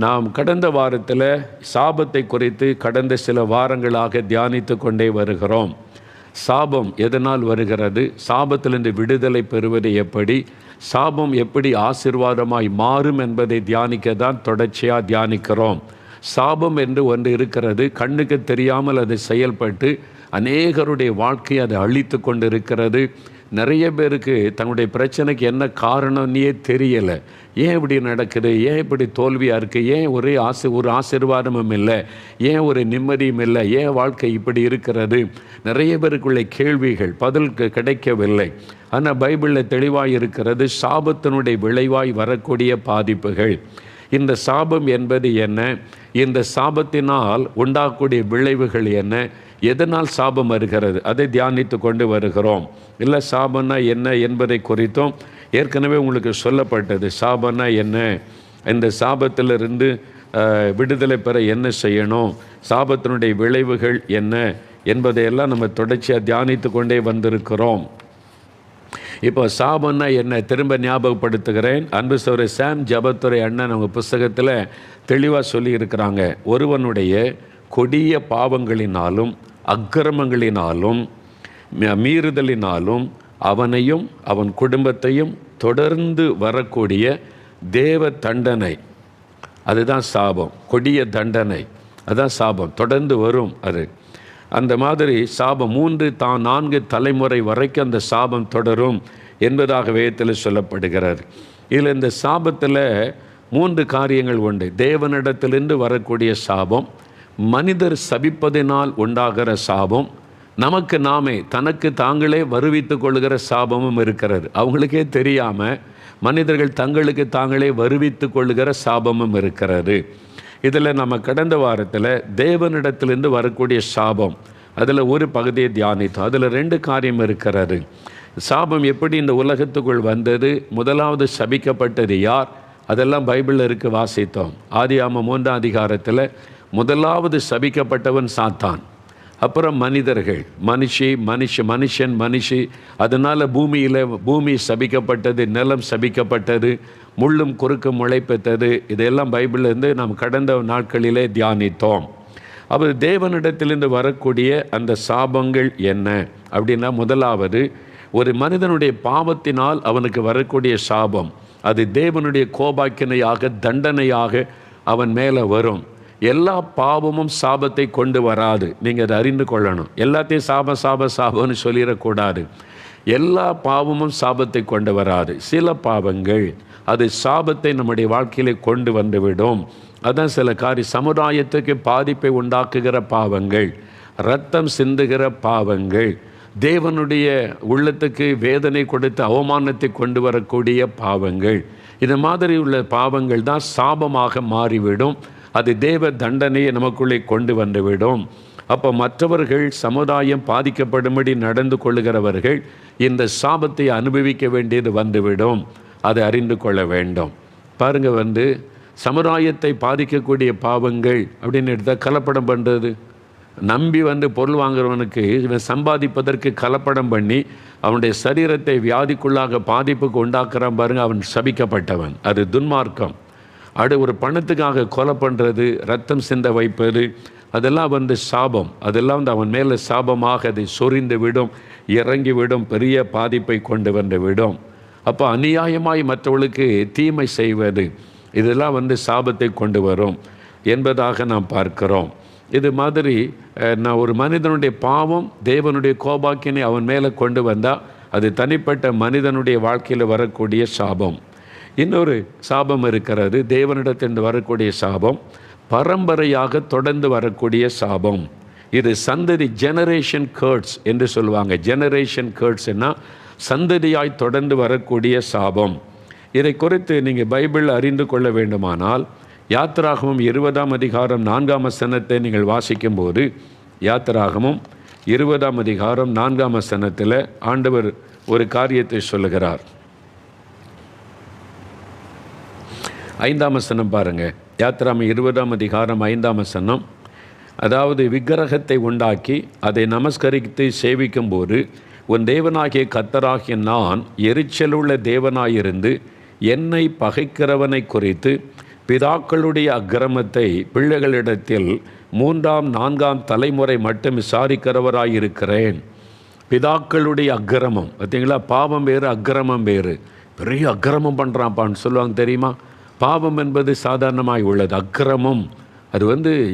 நாம் கடந்த வாரத்தில் சாபத்தை குறித்து கடந்த சில வாரங்களாக தியானித்து கொண்டே வருகிறோம். சாபம் எதனால் வருகிறது, சாபத்திலிருந்து விடுதலை பெறுவது எப்படி, சாபம் எப்படி ஆசீர்வாதமாய் மாறும் என்பதை தியானிக்க தான் தொடர்ச்சியாக தியானிக்கிறோம். சாபம் என்று ஒன்று இருக்கிறது, கண்ணுக்கு தெரியாமல் அது செயல்பட்டு அநேகருடைய வாழ்க்கையை அதை அழித்து கொண்டு இருக்கிறது. நிறைய பேருக்கு தங்களுடைய பிரச்சனைக்கு என்ன காரணம்னே தெரியலை. ஏன் இப்படி நடக்குது, ஏன் இப்படி தோல்வியாக இருக்குது, ஏன் ஒரு ஆசீர்வாதமும் இல்லை, ஏன் ஒரு நிம்மதியும் இல்லை, ஏன் வாழ்க்கை இப்படி இருக்கிறது, நிறைய பேருக்குள்ள கேள்விகள், பதில் கிடைக்கவில்லை. ஆனால் பைபிளில் தெளிவாக இருக்கிறது, சாபத்தினுடைய விளைவாய் வரக்கூடிய பாதிப்புகள். இந்த சாபம் என்பது என்ன, இந்த சாபத்தினால் உண்டாகக்கூடிய விளைவுகள் என்ன, எதனால் சாபம் வருகிறது, அதை தியானித்து கொண்டு வருகிறோம். இல்லை சாபம்னா என்ன என்பதை குறித்தும் ஏற்கனவே உங்களுக்கு சொல்லப்பட்டது. சாபம்னா என்ன, இந்த சாபத்திலிருந்து விடுதலை பெற என்ன செய்யணும், சாபத்தினுடைய விளைவுகள் என்ன என்பதையெல்லாம் நம்ம தொடர்ச்சியாக தியானித்து கொண்டே வந்திருக்கிறோம். இப்போ சாபம்னா என்ன திரும்ப ஞாபகப்படுத்துகிறேன். அன்பு சகோதரர் சாம் ஜபத்துரை அண்ணன் அவங்க புஸ்தகத்தில் தெளிவாக சொல்லியிருக்கிறாங்க. ஒருவனுடைய கொடிய பாவங்களினாலும் அக்கிரமங்களினாலும் மீறுதலினாலும் அவனையும் அவன் குடும்பத்தையும் தொடர்ந்து வரக்கூடிய தேவ தண்டனை, அதுதான் சாபம். கொடிய தண்டனை அதுதான் சாபம், தொடர்ந்து வரும். அது அந்த மாதிரி சாபம் 3-4 தலைமுறை வரைக்கும் அந்த சாபம் தொடரும் என்பதாக வேதத்தில் சொல்லப்படுகிறது. இதில் இந்த சாபத்தில் 3 காரியங்கள் உண்டு. தேவனிடத்திலிருந்து வரக்கூடிய சாபம், மனிதர் சபிப்பதினால் உண்டாகிற சாபம், நமக்கு நாமே தனக்கு தாங்களே வருவித்து கொள்கிற சாபமும் இருக்கிறது. அவங்களுக்கே தெரியாமல் மனிதர்கள் தங்களுக்கு தாங்களே வருவித்து கொள்கிற சாபமும் இருக்கிறது. இதில் நம்ம கடந்த வாரத்தில் தேவனிடத்திலிருந்து வரக்கூடிய சாபம், அதில் ஒரு பகுதியை தியானித்தோம். அதில் 2 காரியம் இருக்கிறது. சாபம் எப்படி இந்த உலகத்துக்குள் வந்தது, முதலாவது சபிக்கப்பட்டது யார், அதெல்லாம் பைபிளில் இருக்க வாசித்தோம். ஆதியாகமம் 3ஆம் அதிகாரத்தில் முதலாவது சபிக்கப்பட்டவன் சாத்தான், அப்புறம் மனிதர்கள், மனுஷி. அதனால் பூமி சபிக்கப்பட்டது, நிலம் சபிக்கப்பட்டது, முள்ளும் குறுக்கும் முளைப்பெற்றது. இதெல்லாம் பைபிளிலிருந்து நாம் கடந்த நாட்களிலே தியானித்தோம். அப்போ தேவனிடத்திலிருந்து வரக்கூடிய அந்த சாபங்கள் என்ன அப்படின்னா, முதலாவது ஒரு மனிதனுடைய பாவத்தினால் அவனுக்கு வரக்கூடிய சாபம், அது தேவனுடைய கோபாக்கினையாக தண்டனையாக அவன் மேலே வரும். எல்லா பாவமும் சாபத்தை கொண்டு வராது, நீங்கள் அதை அறிந்து கொள்ளணும். எல்லாத்தையும் சாபம்னு சொல்லிடக்கூடாது. எல்லா பாவமும் சாபத்தை கொண்டு வராது. சில பாவங்கள் அது சாபத்தை நம்முடைய வாழ்க்கையிலே கொண்டு வந்துவிடும். அதான் சில சமுதாயத்துக்கு பாதிப்பை உண்டாக்குகிற பாவங்கள், இரத்தம் சிந்துகிற பாவங்கள், தேவனுடைய உள்ளத்துக்கு வேதனை கொடுத்து அவமானத்தை கொண்டு வரக்கூடிய பாவங்கள், இது மாதிரி உள்ள பாவங்கள் தான் சாபமாக மாறிவிடும். அது தேவ தண்டனையை நமக்குள்ளே கொண்டு வந்துவிடும். அப்போ மற்றவர்கள் சமுதாயம் பாதிக்கப்படும்படி நடந்து கொள்ளுகிறவர்கள் இந்த சாபத்தை அனுபவிக்க வேண்டியது வந்துவிடும். அதை அறிந்து கொள்ள வேண்டும். பாருங்கள், சமுதாயத்தை பாதிக்கக்கூடிய பாவங்கள் அப்படின்னு எடுத்தால் கலப்படம் பண்ணுறது. நம்பி பொருள் வாங்குறவனுக்கு இவன் சம்பாதிப்பதற்கு கலப்படம் பண்ணி அவனுடைய சரீரத்தை வியாதிக்குள்ளாக பாதிப்புக்கு உண்டாக்குறான் பாருங்கள், அவன் சபிக்கப்பட்டவன். அது துன்மார்க்கம். ஒரு பணத்துக்காக கொலை பண்ணுறது, ரத்தம் சிந்த வைப்பது, அதெல்லாம் சாபம். அதெல்லாம் அவன் மேலே சாபமாக அதை சொரிந்து விடும், இறங்கிவிடும், பெரிய பாதிப்பை கொண்டு விடும். அப்போ அநியாயமாய் மற்றவர்களுக்கு தீமை செய்வது, இதெல்லாம் சாபத்தை கொண்டு வரும் என்பதாக நாம் பார்க்கிறோம். இது மாதிரி ஒரு மனிதனுடைய பாவம் தேவனுடைய கோபாக்கினை அவன் மேலே கொண்டு வந்தால் அது தனிப்பட்ட மனிதனுடைய வாழ்க்கையில் வரக்கூடிய சாபம். இன்னொரு சாபம் இருக்கிறது, தேவனிடத்திலிருந்து வரக்கூடிய சாபம், பரம்பரையாக தொடர்ந்து வரக்கூடிய சாபம். இது சந்ததி, ஜெனரேஷன் கர்ட்ஸ் என்று சொல்லுவாங்க. ஜெனரேஷன் கர்ட்ஸ்னா சந்ததியாய் தொடர்ந்து வரக்கூடிய சாபம். இதை குறித்து நீங்கள் பைபிள் அறிந்து கொள்ள வேண்டுமானால் யாத்திராகமம் 20ஆம் அதிகாரம் 4ஆம் வசனத்தை நீங்கள் வாசிக்கும்போது, யாத்திராகமம் 20ஆம் அதிகாரம் 4ஆம் வசனத்தில் ஆண்டவர் ஒரு காரியத்தை சொல்லுகிறார். 5ஆம் வசனம் பாருங்கள். யாத்திராகமம் 20ஆம் அதிகாரம் 5ஆம் வசனம். அதாவது, விக்கிரகத்தை உண்டாக்கி அதை நமஸ்கரித்து சேவிக்கும்போது உன் தேவனாகிய கர்த்தராகிய நான் எரிச்சலுள்ள தேவனாயிருந்து என்னை பகைக்கிறவனை குறித்து பிதாக்களுடைய அக்கிரமத்தை பிள்ளைகளிடத்தில் 3ஆம் 4ஆம் தலைமுறை மட்டும் விசாரிக்கிறவராயிருக்கிறேன். பிதாக்களுடைய அக்கிரமம் பார்த்தீங்களா, பாவம் வேறு அக்கிரமம் வேறு. பெரிய அக்கிரமம் பண்ணுறான்ப்பான்னு சொல்லுவாங்க தெரியுமா. பாவம் என்பது சாதாரணமாய் உள்ளது, அக்கிரமம் அது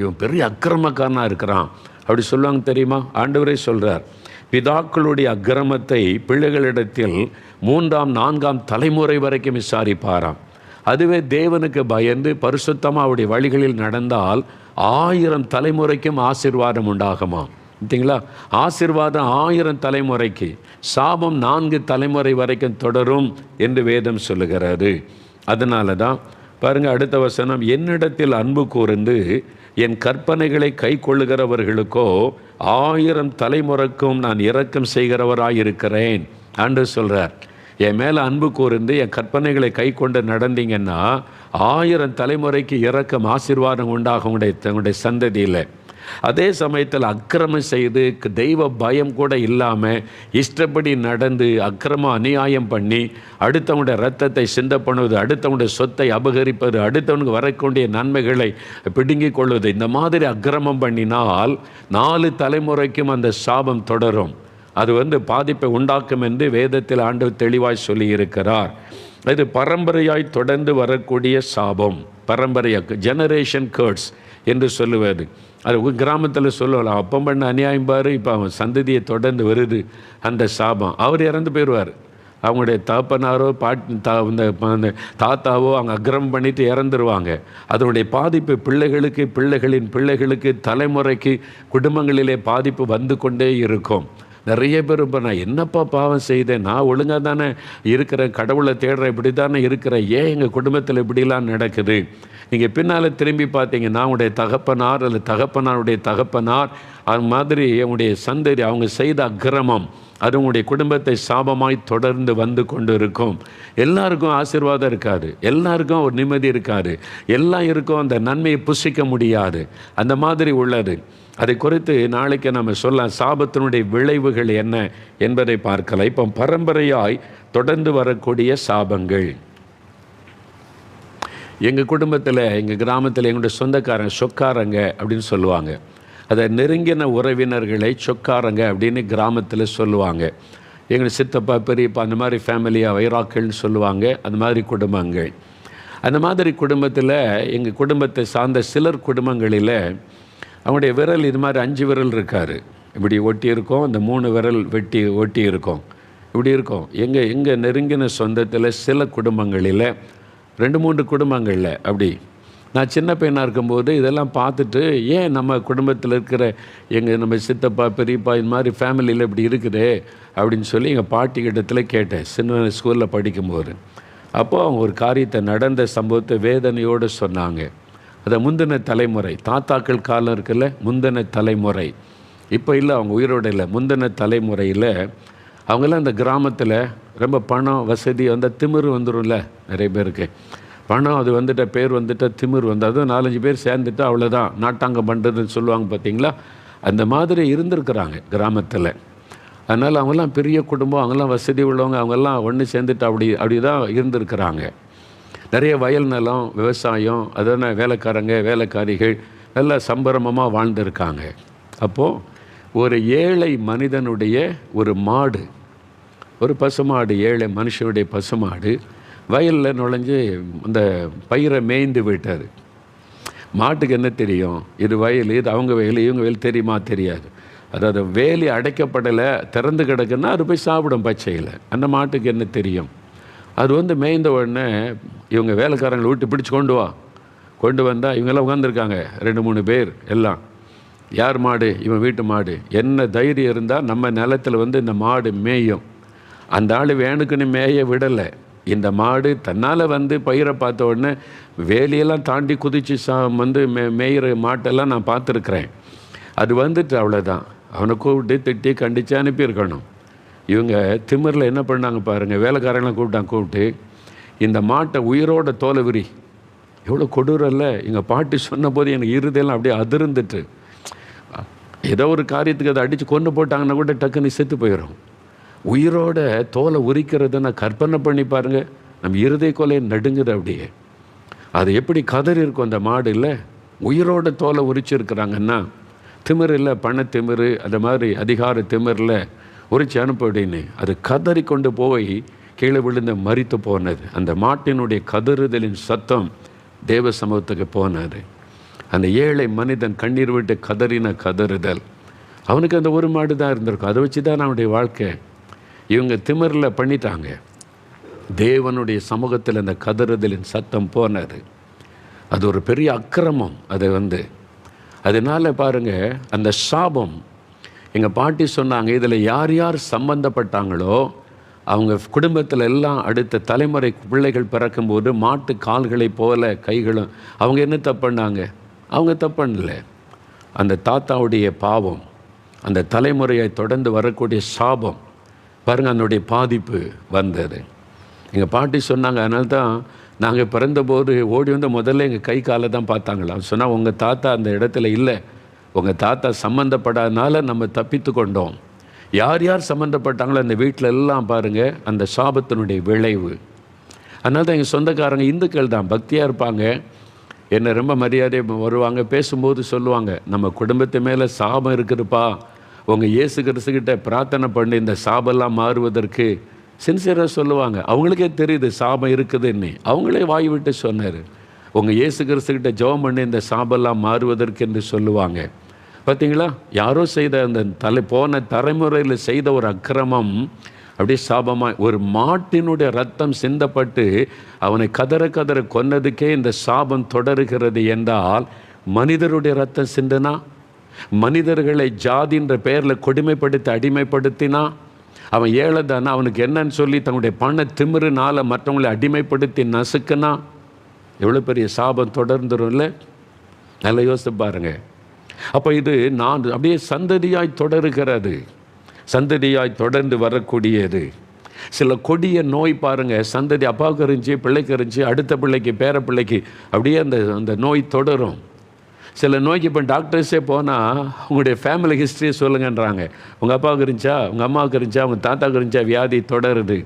இவன் பெரிய அக்கிரமக்காரனாக இருக்கிறான் அப்படி சொல்லுவாங்க தெரியுமா. ஆண்டவரே சொல்கிறார், பிதாக்களுடைய அக்கிரமத்தை பிள்ளைகளிடத்தில் 3ஆம் 4ஆம் தலைமுறை வரைக்கும் விசாரிப்பாராம். அதுவே தேவனுக்கு பயந்து பரிசுத்தமாக அவருடைய வழிகளில் நடந்தால் 1000 தலைமுறைக்கும் ஆசீர்வாதம் உண்டாகுமா. பார்த்தீங்களா, ஆசீர்வாதம் 1000 தலைமுறைக்கு, சாபம் 4 தலைமுறை வரைக்கும் தொடரும் என்று வேதம் சொல்லுகிறது. அதனால தான் பாருங்கள், அடுத்த வசனம், என்னிடத்தில் அன்பு கூர்ந்து என் கற்பனைகளை கை கொள்ளுகிறவர்களுக்கோ 1000 தலைமுறைக்கும் நான் இரக்கம் செய்கிறவராயிருக்கிறேன் ஆண்டு சொல்கிறார். என் மேலே அன்பு கூர்ந்து என் கற்பனைகளை கை கொண்டு நடந்தீங்கன்னா 1000 தலைமுறைக்கு இரக்கம் ஆசீர்வாதம் உண்டாகும் உங்களுடைய சந்ததியில். அதே சமயத்தில் அக்கிரமம் செய்து தெய்வ பயம் கூட இல்லாமல் இஷ்டப்படி நடந்து அக்கிரமம் அநியாயம் பண்ணி அடுத்தவனுடைய இரத்தத்தை சிந்த பண்ணுவது, அடுத்தவனுடைய சொத்தை அபகரிப்பது, அடுத்தவனுக்கு வரக்கூடிய நன்மைகளை பிடுங்கிக் கொள்வது, இந்த மாதிரி அக்கிரமம் பண்ணினால் 4 தலைமுறைக்கும் அந்த சாபம் தொடரும். அது பாதிப்பை உண்டாக்கும் என்று வேதத்தில் ஆண்டவர் தெளிவாய் சொல்லி இருக்கிறார். இது பரம்பரையாய் தொடர்ந்து வரக்கூடிய சாபம், பரம்பரையாக ஜெனரேஷன் கர்ட்ஸ் என்று சொல்லுவது. அது கிராமத்தில் சொல்லலாம், அப்பம் பண்ண அநியாயம் பாரு, இப்போ அவன் சந்ததியை தொடர்ந்து வருது அந்த சாபம். அவர் இறந்து போயிடுவார், அவங்களுடைய தகப்பனாரோ அந்த தாத்தாவோ அவங்க அக்கிரமம் பண்ணிட்டு இறந்துருவாங்க. அதனுடைய பாதிப்பு பிள்ளைகளுக்கு, பிள்ளைகளின் பிள்ளைகளுக்கு, தலைமுறைக்கு, குடும்பங்களிலே பாதிப்பு வந்து கொண்டே இருக்கும். நிறைய பேர் இப்போ நான் என்னப்பா பாவம் செய்தேன், நான் ஒழுங்காக தானே இருக்கிறேன், கடவுளை தேடுறேன், இப்படி தானே இருக்கிறேன், ஏன் எங்கள் குடும்பத்தில் இப்படிலாம் நடக்குது. நீங்கள் பின்னால் திரும்பி பார்த்தீங்கன்னா உங்களுடைய தகப்பனார் அல்லது தகப்பனாருடைய தகப்பனார் அது மாதிரி அவங்களுடைய சந்ததி அவங்க செய்த அக்கிரமம் அது உங்களுடைய குடும்பத்தை சாபமாய் தொடர்ந்து வந்து கொண்டு இருக்கும். எல்லாருக்கும் ஆசீர்வாதம் இருக்காது, எல்லாருக்கும் ஒரு நிம்மதி இருக்காது, எல்லாம் இருக்கும், அந்த நன்மையை புசிக்க முடியாது, அந்த மாதிரி உள்ளது. அதை குறித்து நாளைக்கு நம்ம சொல்லலாம், சாபத்தினுடைய விளைவுகள் என்ன என்பதை பார்க்கலாம். இப்போ பரம்பரையாய் தொடர்ந்து வரக்கூடிய சாபங்கள். எங்கள் குடும்பத்தில், எங்கள் கிராமத்தில் எங்களுடைய சொந்தக்காரங்க சொக்காரங்க அப்படின்னு சொல்லுவாங்க. அதை நெருங்கின உறவினர்களை சொக்காரங்க அப்படின்னு கிராமத்தில் சொல்லுவாங்க. எங்கள் சித்தப்பா பெரியப்பா அந்த மாதிரி ஃபேமிலியாக வைராக்கள்னு சொல்லுவாங்க. அந்த மாதிரி குடும்பங்கள், அந்த மாதிரி குடும்பத்தில் எங்கள் குடும்பத்தை சார்ந்த சிலர் குடும்பங்களில் அவங்களுடைய விரல் இது மாதிரி 5 விரல் இருக்கார், இப்படி ஒட்டி இருக்கும், அந்த 3 விரல் ஒட்டி இருக்கும், இப்படி இருக்கும். எங்கள் நெருங்கின சொந்தத்தில் சில குடும்பங்களில் 2-3 குடும்பங்களில் அப்படி. நான் சின்ன பையனாக இருக்கும்போது இதெல்லாம் பார்த்துட்டு, ஏன் நம்ம குடும்பத்தில் இருக்கிற நம்ம சித்தப்பா பெரியப்பா இது மாதிரி ஃபேமிலியில் இப்படி இருக்குது அப்படின்னு சொல்லி எங்கள் பாட்டி இடத்துல கேட்டேன், சின்ன ஸ்கூலில் படிக்கும்போது. அப்போது அவங்க ஒரு காரியத்தை, நடந்த சம்பவத்தை வேதனையோடு சொன்னாங்க. அதை முந்தின தலைமுறை, தாத்தாக்கள் காலம் இருக்குல்ல, முந்தின தலைமுறை, இப்போ இல்லை, அவங்க உயிரோடு இல்லை, முந்தின தலைமுறையில் அவங்கெல்லாம் இந்த கிராமத்தில் ரொம்ப பணம் வசதி திமிரு வந்துடும்ல, நிறைய பேருக்கு பணம் அது பேர் திமிரு அதுவும் 4-5 பேர் சேர்ந்துட்டு அவ்வளோதான் நாட்டாங்க பண்ணுறதுன்னு சொல்லுவாங்க பார்த்தீங்களா. அந்த மாதிரி இருந்திருக்கிறாங்க கிராமத்தில். அதனால் அவங்கெல்லாம் பெரிய குடும்பம், அவங்கெல்லாம் வசதி உள்ளவங்க, அவங்கெல்லாம் ஒன்று சேர்ந்துட்டு அப்படி தான் இருந்திருக்கிறாங்க. நிறைய வயல் நிலம், விவசாயம், அதான வேலைக்காரங்க வேலைக்காரிகள் எல்லாம் சம்பரமமாக வாழ்ந்திருக்காங்க. அப்போது ஒரு ஏழை மனிதனுடைய ஒரு மாடு, ஒரு பசுமாடு, ஏழை மனுஷனுடைய பசுமாடு வயலில் நுழைஞ்சு அந்த பயிரை மேய்ந்து விட்டார். மாட்டுக்கு என்ன தெரியும், இது வயல், இது அவங்க வயல், இவங்க வயல் தெரியுமா, தெரியாது. அதாவது வேலி அடைக்கப்படலை, திறந்து கிடக்குன்னா அது போய் சாப்பிடும் பச்சையில். அந்த மாட்டுக்கு என்ன தெரியும். அது மேய்ந்த உடனே இவங்க வேலைக்காரங்களை விட்டு பிடிச்சி கொண்டு வந்தால் இவங்கெல்லாம் உட்காந்துருக்காங்க 2-3 பேர் எல்லாம். யார் மாடு, இவன் வீட்டு மாடு. என்ன தைரியம் இருந்தால் நம்ம நிலத்தில் இந்த மாடு மேயும். அந்த ஆள் வேணுக்குன்னு மேய விடலை. இந்த மாடு தன்னால் பயிரை பார்த்த உடனே வேலியெல்லாம் தாண்டி குதித்து மேயிற மாட்டெல்லாம் நான் பார்த்துருக்குறேன். அது அவ்வளோதான், அவனை கூப்பிட்டு திட்டி கண்டித்து அனுப்பியிருக்கணும். இவங்க திமிரில் என்ன பண்ணாங்க பாருங்கள், வேலைக்காரங்களாம் கூப்பிட்டு இந்த மாட்டை உயிரோட தோலை விரி. எவ்வளோ கொடூரம் இல்லை. எங்கள் பாட்டி சொன்ன போது எனக்கு இருதெல்லாம் அப்படியே அதிர்ந்துட்டு, ஏதோ ஒரு காரியத்துக்கு அதை அடித்து கொண்டு போட்டாங்கன்னா கூட டக்குன்னு செத்து போயிடும். உயிரோட தோலை உரிக்கிறத நான் கற்பனை பண்ணி பாருங்கள், நம்ம இருதய கொலையை நடுங்குது அப்படியே. அது எப்படி கதறி இருக்கும் அந்த மாடு இல்லை, உயிரோட தோலை உரிச்சிருக்கிறாங்கன்னா, திமிர் இல்லை, பண திமிர், அந்த மாதிரி அதிகார திமிரில் உரிச்சு அனுப்பின்னு அது கதறி கொண்டு போய் கீழே விழுந்து மரித்து போனது. அந்த மாட்டினுடைய கதறுதலின் சத்தம் தேவ சமூகத்துக்கு போனது. அந்த ஏழை மனிதன் கண்ணீர் விட்டு கதறின கதறுதல், அவனுக்கு அந்த ஒரு மாடு தான் இருந்திருக்கும். அதை வச்சு தான் அவனுடைய வாழ்க்கை. இவங்க திமிரில் பண்ணிட்டாங்க. தேவனுடைய சமூகத்தில் அந்த கதறுதலின் சத்தம் போனது. அது ஒரு பெரிய அக்கிரமம். அது அதனால் பாருங்கள், அந்த சாபம், எங்கள் பாட்டி சொன்னாங்க, இதில் யார் யார் சம்பந்தப்பட்டாங்களோ அவங்க குடும்பத்தில் எல்லாம் அடுத்த தலைமுறை பிள்ளைகள் பிறக்கும்போது மாட்டு கால்களை போல கைகளும், அவங்க என்ன தப்பு பண்ணாங்க? அவங்க தப்பு பண்ணல. அந்த தாத்தாவுடைய பாவம், அந்த தலைமுறையை தொடர்ந்து வரக்கூடிய சாபம் பாருங்கள், அதனுடைய பாதிப்பு வந்தது. எங்கள் பாட்டி சொன்னாங்க, அதனால தான் நாங்கள் பிறந்தபோது ஓடி வந்து முதல்ல எங்கள் கை காலை தான் பார்த்தாங்களா. சொன்னால் உங்கள் தாத்தா அந்த இடத்துல இல்லை, உங்கள் தாத்தா சம்மந்தப்படாதனால நம்ம தப்பித்து கொண்டோம். யார் யார் சம்மந்தப்பட்டாங்களோ அந்த வீட்டில் எல்லாம் பாருங்கள் அந்த சாபத்தினுடைய விளைவு. அதனால தான் எங்கள் சொந்தக்காரங்க இந்துக்கள் தான், பக்தியாக இருப்பாங்க, என்னை ரொம்ப மரியாதை வருவாங்க, பேசும்போது சொல்லுவாங்க, நம்ம குடும்பத்து மேலே சாபம் இருக்குதுப்பா, உங்கள் இயேசு கிறிஸ்துக்கிட்ட பிரார்த்தனை பண்ணி இந்த சாபெல்லாம் மாறுவதற்கு சின்சியராக சொல்லுவாங்க. அவங்களுக்கே தெரியுது சாபம் இருக்குதுன்னு, அவங்களே வாய் விட்டு சொன்னார், உங்கள் இயேசு கிறிஸ்துக்கிட்ட ஜெபம் பண்ணி இந்த சாபெல்லாம் மாறுவதற்கு என்று சொல்லுவாங்க. பார்த்தீங்களா, யாரோ செய்த அந்த போன தலைமுறையில் செய்த ஒரு அக்கிரமம் அப்படியே சாபமாக, ஒரு மாட்டினுடைய ரத்தம் சிந்தப்பட்டு அவனை கதற கதற கொன்னதுக்கே இந்த சாபம் தொடருகிறது என்றால், மனிதருடைய ரத்தம் சிந்தினா, மனிதர்களை ஜாதின்ற பெயரில் கொடுமைப்படுத்தி அடிமைப்படுத்தினா, அவன் ஏழை தானே, அவனுக்கு என்னன்னு சொல்லி தன்னுடைய பண திமிருனால் மற்றவங்களை அடிமைப்படுத்தி நசுக்குனா எவ்வளோ பெரிய சாபம் தொடர்ந்துடும் இல்லை? நல்லா யோசித்து பாருங்கள். அப்போ இது நான் அப்படியே சந்ததியாய் தொடருகிறது, சந்ததியாய் தொடர்ந்து வரக்கூடியது. சில கொடிய நோய் பாருங்கள், சந்ததி அப்பாவுக்கு இருந்துச்சு, பிள்ளைக்கு இருந்துச்சு, அடுத்த பிள்ளைக்கு பேர பிள்ளைக்கு அப்படியே அந்த நோய் தொடரும். சில நோய்க்கு இப்போ டாக்டர்ஸே போனால் உங்களுடைய ஃபேமிலி ஹிஸ்ட்ரியை சொல்லுங்கன்றாங்க. உங்கள் அப்பாவுக்கு இருந்துச்சா, உங்கள் அம்மாவுக்கு இருந்துச்சா, உங்கள் தாத்தாவுக்கு இருந்துச்சா, வியாதி தொடருது.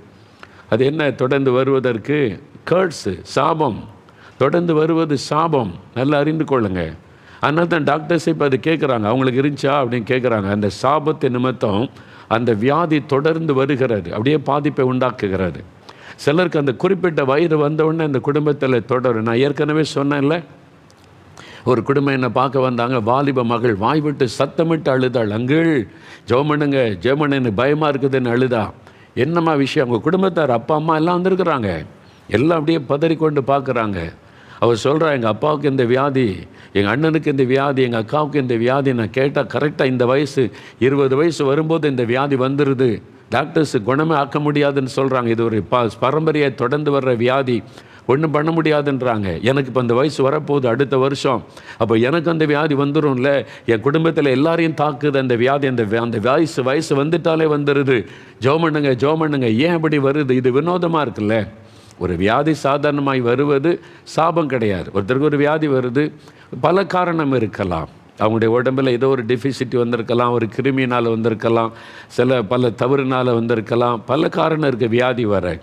அது என்ன தொடர்ந்து வருவதற்கு? கர்ட்ஸு, சாபம். தொடர்ந்து வருவது சாபம், நல்லா அறிந்து கொள்ளுங்க. அதனால தான் டாக்டர்ஸே இப்போ அது கேட்குறாங்க, அவங்களுக்கு இருந்துச்சா அப்படின்னு கேட்குறாங்க. அந்த சாபத்தை நிமித்தம் அந்த வியாதி தொடர்ந்து வருகிறது, அப்படியே பாதிப்பை உண்டாக்குகிறது. சிலருக்கு அந்த குறிப்பிட்ட வயது வந்தவுடனே அந்த குடும்பத்தில் தொடரும். நான் ஏற்கனவே சொன்னேன்ல, ஒரு குடும்பம் என்னை பார்க்க வந்தாங்க, வாலிப மகள் வாய் விட்டு சத்தமிட்டு அழுதாள். அங்கிள் ஜெபம் பண்ணுங்க பயமாக இருக்குதுன்னு அழுதா. என்னம்மா விஷயம்? அவங்க குடும்பத்தார் அப்பா அம்மா எல்லாம் வந்திருக்கிறாங்க, எல்லாம் அப்படியே பதறிக்கொண்டு பார்க்குறாங்க. அவர் சொல்கிறா, எங்கள் அப்பாவுக்கு இந்த வியாதி, எங்கள் அண்ணனுக்கு இந்த வியாதி, எங்கள் அக்காவுக்கு இந்த வியாதி. நான் கேட்டால் கரெக்டாக இந்த வயசு 20 வயசு வரும்போது இந்த வியாதி வந்துடுது, டாக்டர்ஸு குணமே ஆக்க முடியாதுன்னு சொல்கிறாங்க. இது ஒரு பரம்பரையை தொடர்ந்து வர்ற வியாதி, ஒன்றும் பண்ண முடியாதுன்றாங்க. எனக்கு இப்போ அந்த வயசு வரப்போகுது அடுத்த வருஷம், அப்போ எனக்கு அந்த வியாதி வந்துடும்ல, என் குடும்பத்தில் எல்லாரையும் தாக்குது அந்த வியாதி, அந்த வயசு வந்துட்டாலே வந்துடுது. ஜெபம் பண்ணுங்க. ஏன் அப்படி வருது? இது வினோதமாக இருக்குல்ல. ஒரு வியாதி சாதாரணமாய் வருவது சாபம் கிடையாது. ஒருத்தருக்கு ஒரு வியாதி வருது, பல காரணம் இருக்கலாம். அவங்களுடைய உடம்பில் ஏதோ ஒரு டெஃபிசிட்டி வந்திருக்கலாம், ஒரு கிருமினால் வந்திருக்கலாம், பல தவறுனால் வந்திருக்கலாம், பல காரணம் இருக்குது வியாதி வர.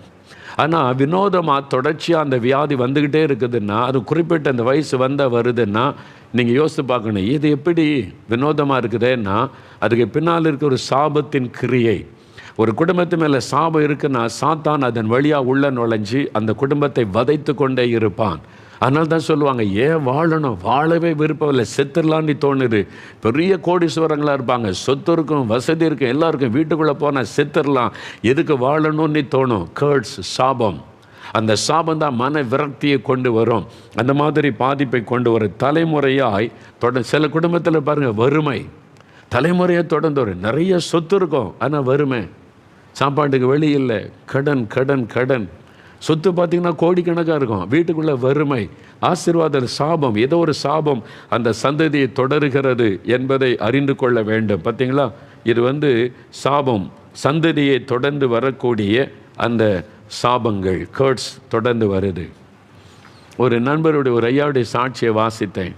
ஆனால் வினோதமாக தொடர்ச்சியாக அந்த வியாதி வந்துக்கிட்டே இருக்குதுன்னா, அது குறிப்பிட்ட அந்த வயசு வருதுன்னா நீங்கள் யோசித்து பார்க்கணும், இது எப்படி வினோதமாக இருக்குதுன்னா அதுக்கு பின்னால் இருக்க ஒரு சாபத்தின் கிரியை. ஒரு குடும்பத்து மேலே சாபம் இருக்குன்னா சாத்தான் அதன் வழியாக உள்ள நுழைஞ்சி அந்த குடும்பத்தை வதைத்து கொண்டே இருப்பான். அதனால தான் சொல்லுவாங்க, ஏன் வாழணும், வாழவே விருப்பம் இல்லை, செத்துடலான்னு தோணுது. பெரிய கோடீஸ்வரங்களாக இருப்பாங்க, சொத்து இருக்கும், வசதி இருக்கும், எல்லாருக்கும், வீட்டுக்குள்ளே போனால் செத்துடலாம், எதுக்கு வாழணும்னு தோணும். கர்ட்ஸ், சாபம். அந்த சாபம் தான் மன விரக்தியை கொண்டு வரும், அந்த மாதிரி பாதிப்பை கொண்டு வரும். தலைமுறையாய் சில குடும்பத்தில் பாருங்கள், வறுமை தலைமுறையாக தொடர்ந்து வரும். நிறைய சொத்து இருக்கும், ஆனால் வறுமை, சாப்பாட்டுக்கு வழி இல்லை, கடன் கடன் கடன். சொத்து பார்த்திங்கன்னா கோடிக்கணக்காக இருக்கும், வீட்டுக்குள்ளே வறுமை. ஆசீர்வாத சாபம், ஏதோ ஒரு சாபம் அந்த சந்ததியை தொடருகிறது என்பதை அறிந்து கொள்ள வேண்டும். பார்த்திங்களா, இது சாபம், சந்ததியை தொடர்ந்து வரக்கூடிய அந்த சாபங்கள், கர்ட்ஸ் தொடர்ந்து வருது. ஒரு நண்பருடைய ஒரு ஐயாவுடைய சாட்சியை வாசித்தேன்.